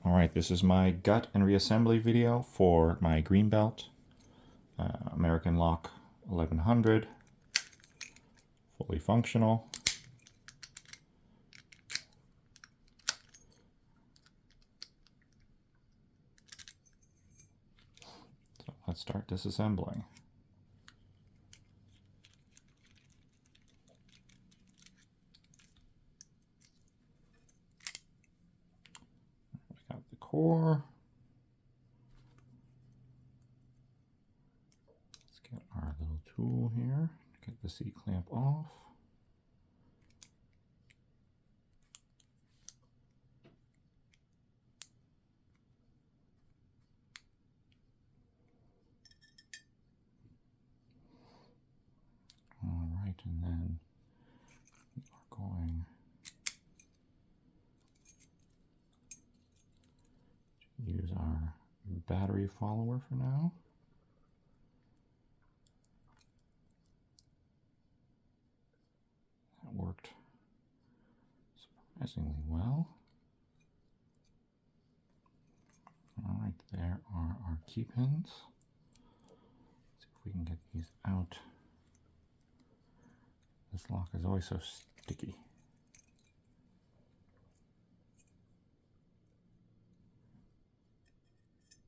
Alright, this is my gut and reassembly video for my Greenbelt American Lock 1100, fully functional. So let's start disassembling. We got the core. Let's get our little tool here to get the C-clamp off. Alright, and then we are going to use our battery follower for now. That worked surprisingly well. Alright, there are our key pins. Let's see if we can get these out. This lock is always so sticky.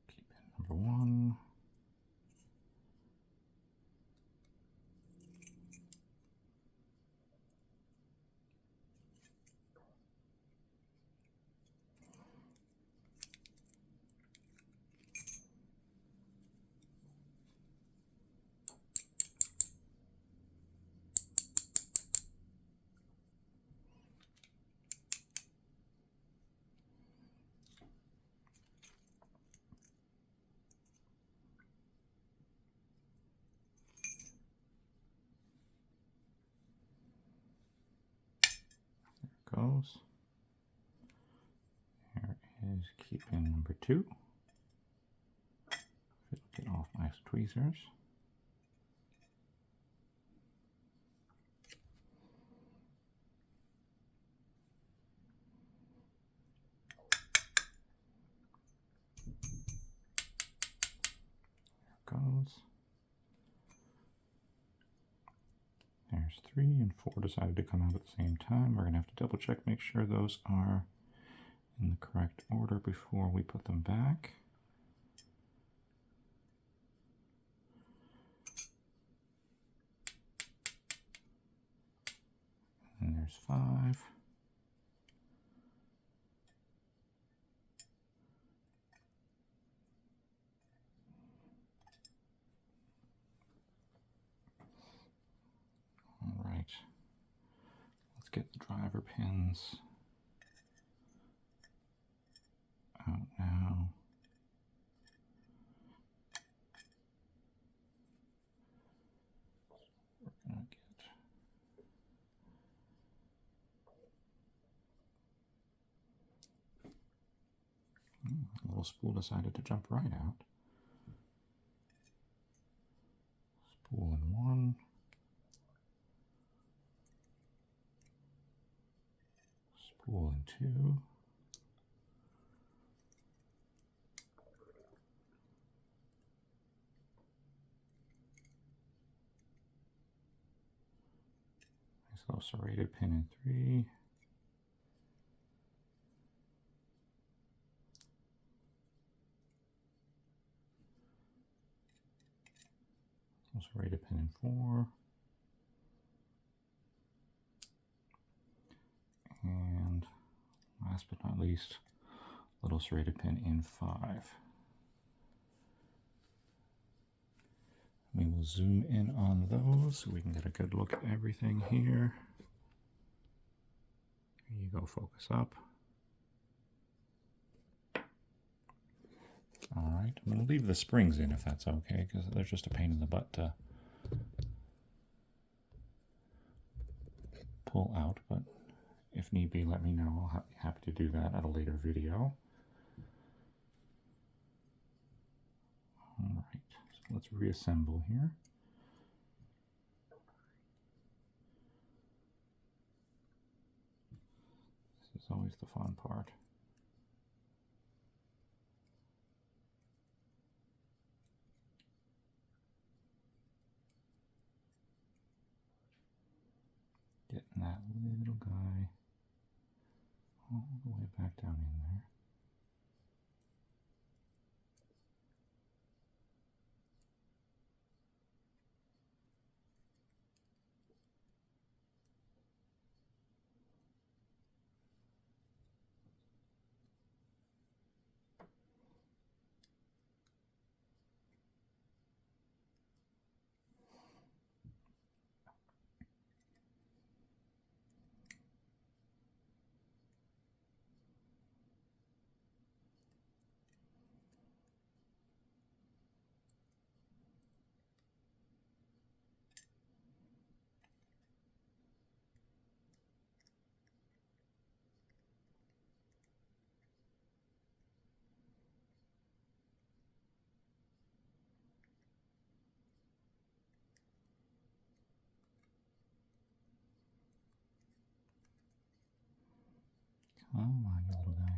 Key pin number 1. Goes. There is key pin number 2. Get off my tweezers. There goes. There's 3 and 4 decided to come out at the same time. We're going to have to double check, make sure those are in the correct order before we put them back. And there's 5. All right. Let's get the driver pins out now. We're going to get a little spool decided to jump right out. Spool in 1. Spool in 2. Nice little serrated pin in 3. Serrated pin in 4. And last but not least, little serrated pin in 5. We will zoom in on those so we can get a good look at everything here. There you go, focus up. Alright, I'm going to leave the springs in if that's okay, because they're just a pain in the butt to pull out, but if need be, let me know. I'll be happy to do that at a later video. Alright, so let's reassemble here. This is always the fun part. that little guy all the way back down in there. Come on, you little guy.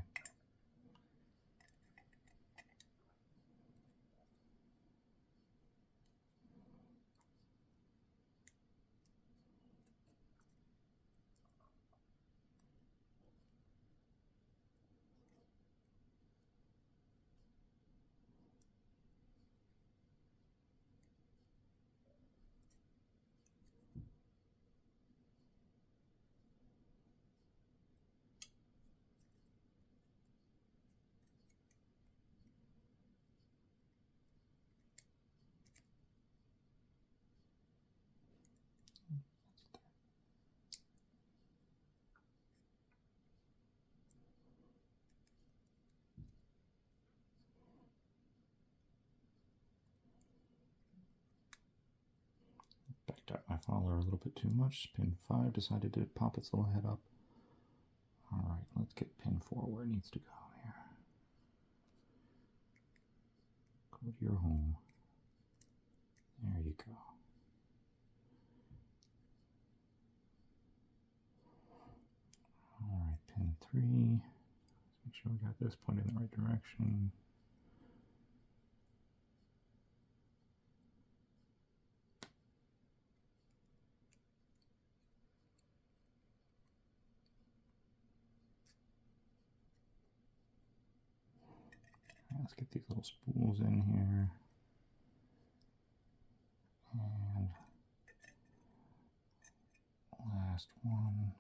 Backed out my follower a little bit too much. Pin 5 decided to pop its little head up. Alright, let's get pin 4 where it needs to go here. Go to your home. There you go. Alright, pin 3. Let's make sure we got this pointed in the right direction. Let's get these little spools in here. And last one.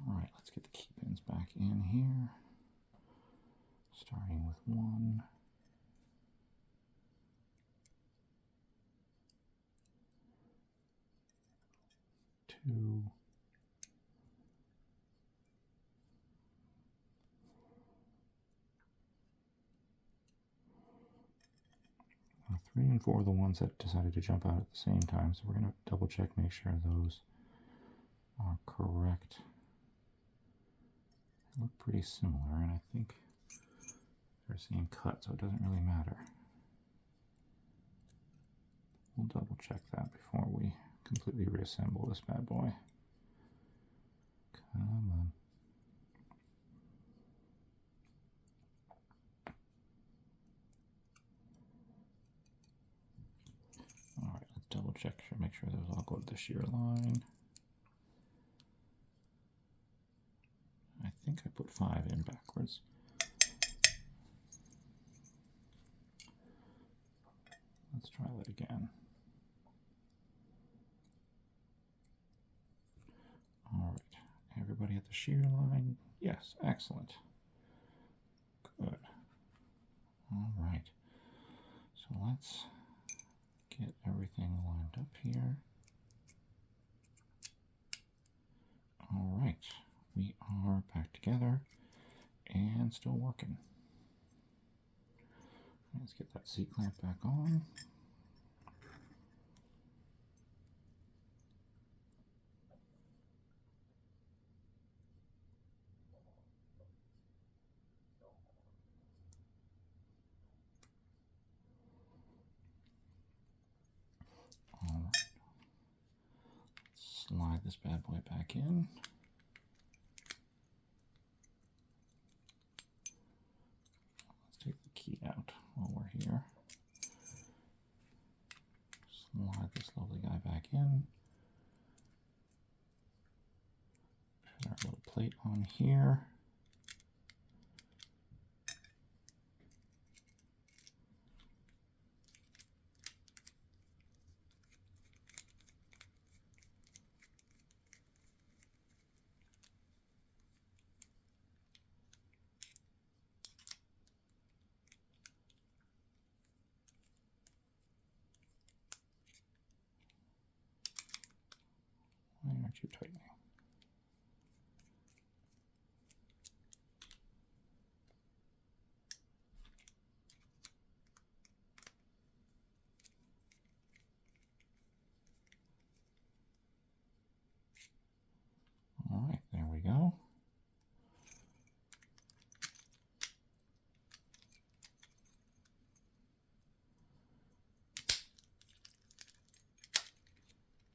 Alright, let's get the key pins back in here. Starting with 1. 2. 3 and 4 are the ones that decided to jump out at the same time, so we're going to double check, make sure those are correct. They look pretty similar, and I think they're seeing cut, so it doesn't really matter. We'll double check that before we completely reassemble this bad boy. Come on. Alright, let's double check, make sure those all go to the shear line. I think I put 5 in backwards. Let's try that again. Alright, everybody at the shear line? Yes, excellent. Good. Alright, so let's get everything lined up here. Alright, we are back together and still working. Let's get that C-clamp back on. Alright. Slide this bad boy back in. plate on here. Why aren't you tightening? All right, there we go.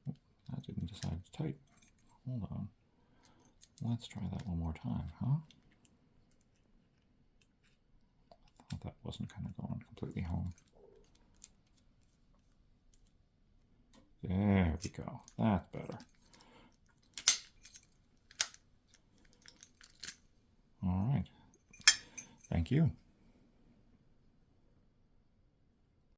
Oh, that didn't decide to tighten. Hold on. Let's try that one more time, huh? I thought that wasn't kind of going completely home. There we go. That's better. All right. Thank you.